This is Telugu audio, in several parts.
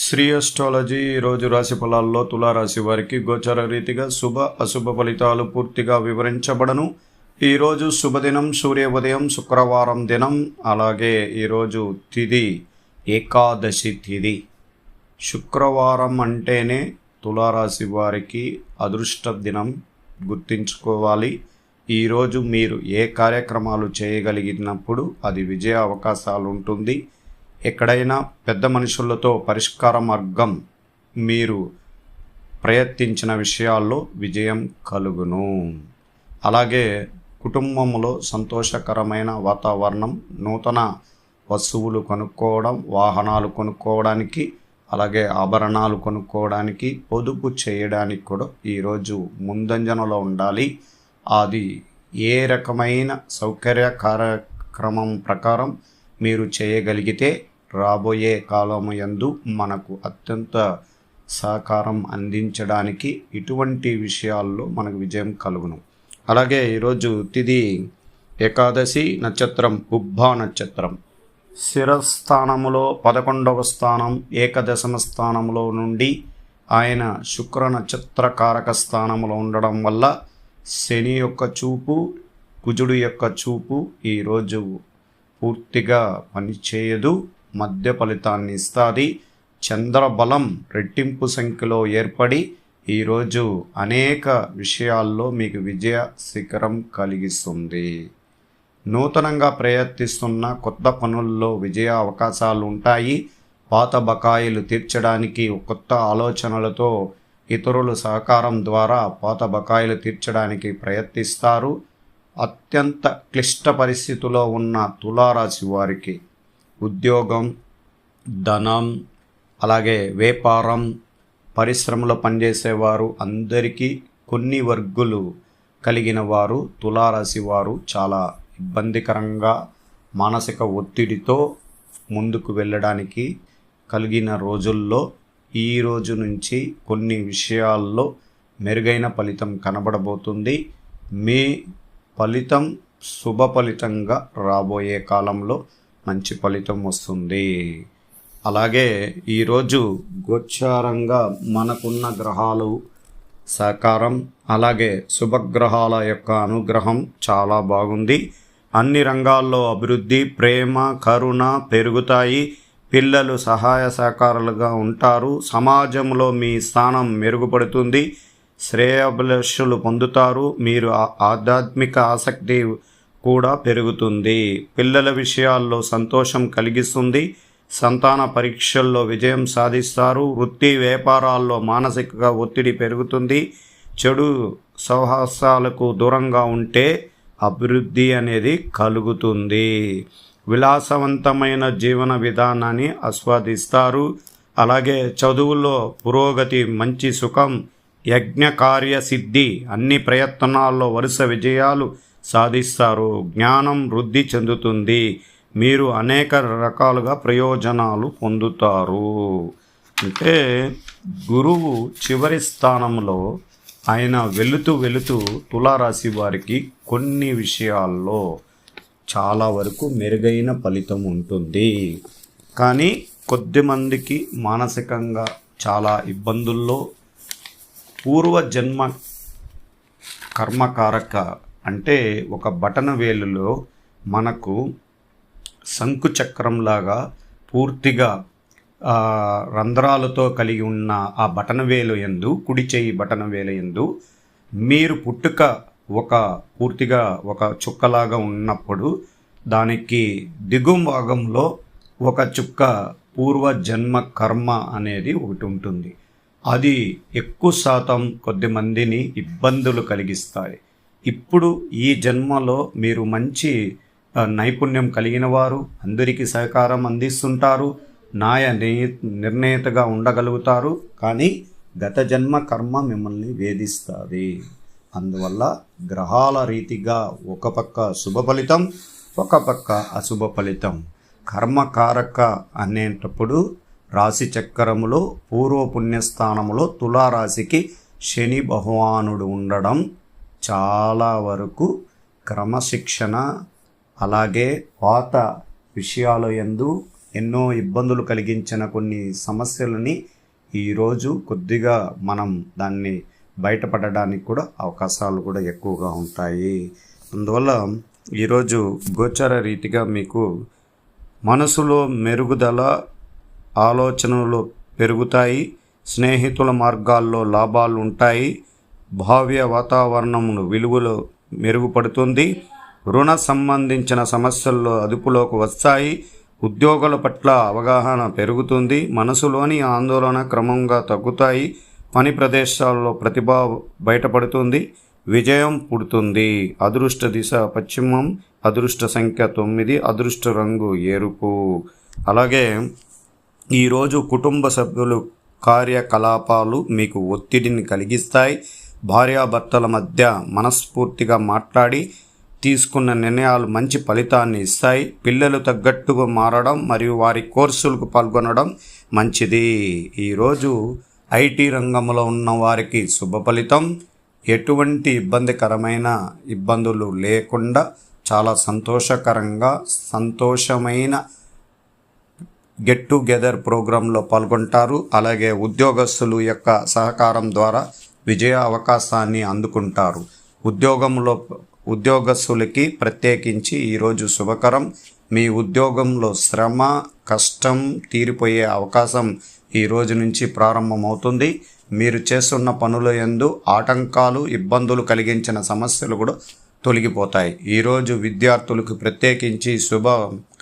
శ్రీ అస్ట్రాలజీ ఈరోజు రాశి ఫలాల్లో తులారాశి వారికి గోచర రీతిగా శుభ అశుభ ఫలితాలు పూర్తిగా వివరించబడను. ఈరోజు శుభదినం సూర్య ఉదయం శుక్రవారం దినం. అలాగే ఈరోజు తిథి ఏకాదశి తిథి. శుక్రవారం అంటేనే తులారాశి వారికి అదృష్ట దినం గుర్తుంచుకోవాలి. ఈరోజు మీరు ఏ కార్యక్రమాలు చేయగలిగినప్పుడు అది విజయ అవకాశాలు ఉంటుంది. ఎక్కడైనా పెద్ద మనుషులతో పరిష్కార మార్గం మీరు ప్రయత్నించిన విషయాల్లో విజయం కలుగును. అలాగే కుటుంబంలో సంతోషకరమైన వాతావరణం, నూతన వస్తువులు కొనుక్కోవడం, వాహనాలు కొనుక్కోవడానికి, అలాగే ఆభరణాలు కొనుక్కోవడానికి, పొదుపు చేయడానికి కూడా ఈరోజు ముందంజనలో ఉండాలి. అది ఏ రకమైన సౌకర్య కార్యక్రమం ప్రకారం మీరు చేయగలిగితే రాబోయే కాలము యందు మనకు అత్యంత సహకారం అందించడానికి ఇటువంటి విషయాల్లో మనకు విజయం కలుగును. అలాగే ఈరోజు తిథి ఏకాదశి, నక్షత్రం ఉబ్బా నక్షత్రం. శిరస్థానములో 11వ స్థానం, ఏకదశమ స్థానంలో నుండి ఆయన శుక్ర నక్షత్ర కారక స్థానంలో ఉండడం వల్ల శని యొక్క చూపు, కుజుడు యొక్క చూపు ఈరోజు పూర్తిగా పనిచేయదు, మధ్య ఫలితాన్ని ఇస్తుంది. చంద్రబలం రెట్టింపు సంఖ్యలో ఏర్పడి ఈరోజు అనేక విషయాల్లో మీకు విజయ శిఖరం కలిగిస్తుంది. నూతనంగా ప్రయత్నిస్తున్న కొత్త పనుల్లో విజయ అవకాశాలు ఉంటాయి. పాత బకాయిలు తీర్చడానికి కొత్త ఆలోచనలతో ఇతరుల సహకారం ద్వారా పాత బకాయిలు తీర్చడానికి ప్రయత్నిస్తారు. అత్యంత క్లిష్ట పరిస్థితిలో ఉన్న తులారాశి వారికి ఉద్యోగం, ధనం, అలాగే వ్యాపారం, పరిశ్రమలో పనిచేసేవారు అందరికీ కొన్ని వర్గులు కలిగిన వారు తులారాశి వారు చాలా ఇబ్బందికరంగా మానసిక ఒత్తిడితో ముందుకు వెళ్ళడానికి కలిగిన రోజుల్లో ఈ రోజు నుంచి కొన్ని విషయాల్లో మెరుగైన ఫలితం కనబడబోతుంది. మీ ఫలితం శుభ ఫలితంగా రాబోయే కాలంలో మంచి ఫలితం వస్తుంది. అలాగే ఈరోజు గోచారంగా మనకున్న గ్రహాలు సహకారం, అలాగే శుభగ్రహాల యొక్క అనుగ్రహం చాలా బాగుంది. అన్ని రంగాల్లో అభివృద్ధి, ప్రేమ, కరుణ పెరుగుతాయి. పిల్లలు సహాయ సహకారాలుగా ఉంటారు. సమాజంలో మీ స్థానం మెరుగుపడుతుంది. శ్రేయోభిలాషులు పొందుతారు. మీరు ఆధ్యాత్మిక ఆసక్తి కూడా పెరుగుతుంది. పిల్లల విషయాల్లో సంతోషం కలిగిస్తుంది. సంతాన పరీక్షల్లో విజయం సాధిస్తారు. వృత్తి వ్యాపారాల్లో మానసిక ఒత్తిడి పెరుగుతుంది. చెడు సహవాసాలకు దూరంగా ఉంటే అభివృద్ధి అనేది కలుగుతుంది. విలాసవంతమైన జీవన విధానాన్ని ఆస్వాదిస్తారు. అలాగే చదువుల్లో పురోగతి, మంచి సుఖం, యజ్ఞ కార్య సిద్ధి, అన్ని ప్రయత్నాల్లో వరుస విజయాలు సాధిస్తారు. జ్ఞానం వృద్ధి చెందుతుంది. మీరు అనేక రకాలుగా ప్రయోజనాలు పొందుతారు. అంటే గురువు చివరి స్థానంలో ఆయన వెళుతూ తులారాశి వారికి కొన్ని విషయాల్లో చాలా వరకు మెరుగైన ఫలితం ఉంటుంది. కానీ కొద్దిమందికి మానసికంగా చాలా ఇబ్బందుల్లో పూర్వజన్మ కర్మకారక, అంటే ఒక బటన వేలులో మనకు శంకు చక్రంలాగా పూర్తిగా రంధ్రాలతో కలిగి ఉన్న ఆ బటన వేలు యందు, కుడి చేయి బటన వేలు యందు మీరు పుట్టుక పూర్తిగా ఒక చుక్కలాగా ఉన్నప్పుడు దానికి దిగువ భాగంలో ఒక చుక్క పూర్వజన్మ కర్మ అనేది ఒకటి ఉంటుంది. అది ఎక్కువ శాతం కొద్ది మందిని ఇబ్బందులు కలిగిస్తాయి. ఇప్పుడు ఈ జన్మలో మీరు మంచి నైపుణ్యం కలిగిన వారు, అందరికీ సహకారం అందిస్తుంటారు, నిర్ణేతగా ఉండగలుగుతారు. కానీ గత జన్మ కర్మ మిమ్మల్ని వేధిస్తుంది. అందువల్ల గ్రహాల రీతిగా ఒక పక్క శుభ ఫలితం, ఒక పక్క అశుభ ఫలితం. కర్మకారక అనేటప్పుడు రాశి చక్రములో పూర్వ పుణ్యస్థానములో తులారాశికి శని భగవానుడు ఉండడం చాలా వరకు క్రమశిక్షణ, అలాగే పాత విషయాల యందు ఎన్నో ఇబ్బందులు కలిగించిన కొన్ని సమస్యలని ఈరోజు కొద్దిగా మనం దాన్ని బయటపడడానికి కూడా అవకాశాలు కూడా ఎక్కువగా ఉంటాయి. అందువల్ల ఈరోజు గోచార రీతిగా మీకు మనసులో మెరుగుదల, ఆలోచనలు పెరుగుతాయి, స్నేహితుల మార్గాల్లో లాభాలు ఉంటాయి, భావ్య వాతావరణమును విలువలు మెరుగుపడుతుంది, రుణ సంబంధించిన సమస్యల్లో అదుపులోకి వస్తాయి, ఉద్యోగుల పట్ల అవగాహన పెరుగుతుంది, మనసులోని ఆందోళన క్రమంగా తగ్గుతాయి, పని ప్రదేశాల్లో ప్రతిభ బయటపడుతుంది, విజయం పుడుతుంది. అదృష్ట దిశ పశ్చిమం, అదృష్ట సంఖ్య 9, అదృష్ట రంగు ఎరుపు. అలాగే ఈరోజు కుటుంబ సభ్యులు కార్యకలాపాలు మీకు ఒత్తిడిని కలిగిస్తాయి. భార్యాభర్తల మధ్య మనస్ఫూర్తిగా మాట్లాడి తీసుకున్న నిర్ణయాలు మంచి ఫలితాన్ని ఇస్తాయి. పిల్లలు తగ్గట్టుగా మారడం మరియు వారి కోర్సులకు పాల్గొనడం మంచిది. ఈరోజు ఐటీ రంగంలో ఉన్న వారికి శుభ ఫలితం. ఎటువంటి ఇబ్బందికరమైన ఇబ్బందులు లేకుండా చాలా సంతోషమైన గెట్ టుగెదర్ ప్రోగ్రాంలో పాల్గొంటారు. అలాగే ఉద్యోగస్తులు యొక్క సహకారం ద్వారా విజయ అవకాశాన్ని అందుకుంటారు. ఉద్యోగస్తులకి ప్రత్యేకించి ఈరోజు శుభకరం. మీ ఉద్యోగంలో శ్రమ, కష్టం తీరిపోయే అవకాశం ఈ రోజు నుంచి ప్రారంభమవుతుంది. మీరు చేస్తున్న పనుల యందు ఆటంకాలు, ఇబ్బందులు కలిగించిన సమస్యలు కూడా తొలగిపోతాయి. ఈరోజు విద్యార్థులకు ప్రత్యేకించి శుభ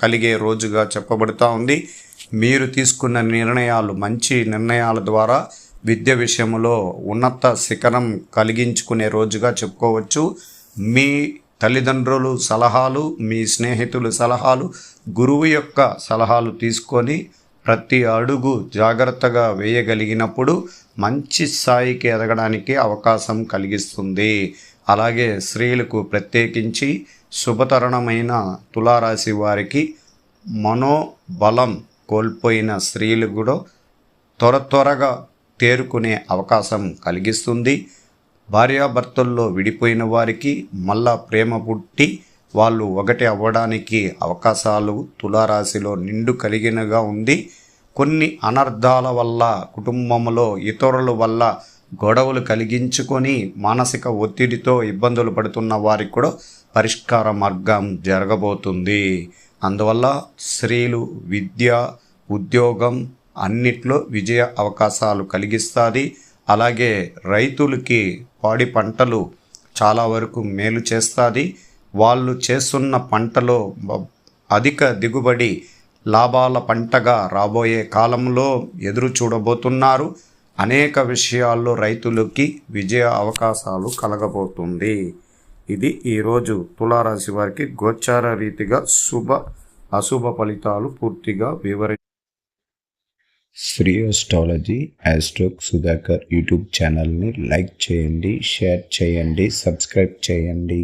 కలిగే రోజుగా చెప్పబడుతూ ఉంది. మీరు తీసుకున్న నిర్ణయాలు మంచి నిర్ణయాల ద్వారా విద్య విషయంలో ఉన్నత శిఖరం కలిగించుకునే రోజుగా చెప్పుకోవచ్చు. మీ తల్లిదండ్రులు సలహాలు, మీ స్నేహితుల సలహాలు, గురువు యొక్క సలహాలు తీసుకొని ప్రతి అడుగు జాగ్రత్తగా వేయగలిగినప్పుడు మంచి స్థాయికి ఎదగడానికి అవకాశం కలిగిస్తుంది. అలాగే స్త్రీలకు ప్రత్యేకించి శుభతరుణమైన తులారాశి వారికి మనోబలం కోల్పోయిన స్త్రీలు కూడా త్వరగా తేరుకునే అవకాశం కలిగిస్తుంది. భార్యాభర్తల్లో విడిపోయిన వారికి మళ్ళా ప్రేమ పుట్టి వాళ్ళు ఒకటి అవ్వడానికి అవకాశాలు తులారాశిలో నిండు కలిగినగా ఉంది. కొన్ని అనర్థాల వల్ల కుటుంబంలో ఇతరుల వల్ల గొడవలు కలిగించుకొని మానసిక ఒత్తిడితో ఇబ్బందులు పడుతున్న వారికి కూడా పరిష్కార మార్గం జరగబోతుంది. అందువల్ల స్త్రీలు విద్య, ఉద్యోగం అన్నిట్లో విజయ అవకాశాలు కలిగిస్తుంది. అలాగే రైతులకి పాడి పంటలు చాలా వరకు మేలు చేస్తుంది. వాళ్ళు చేస్తున్న పంటలో అధిక దిగుబడి లాభాల పంటగా రాబోయే కాలంలో ఎదురు చూడబోతున్నారు. అనేక విషయాల్లో రైతులకి విజయ అవకాశాలు కలగబోతుంది. ఇది ఈరోజు తులారాశి వారికి గోచార రీతిగా శుభ అశుభ ఫలితాలు పూర్తిగా శ్రీ అస్ట్రాలజీ ఆస్ట్రోక్ సుధాకర్ యూట్యూబ్ ఛానల్ని లైక్ చేయండి, షేర్ చేయండి, సబ్స్క్రైబ్ చేయండి.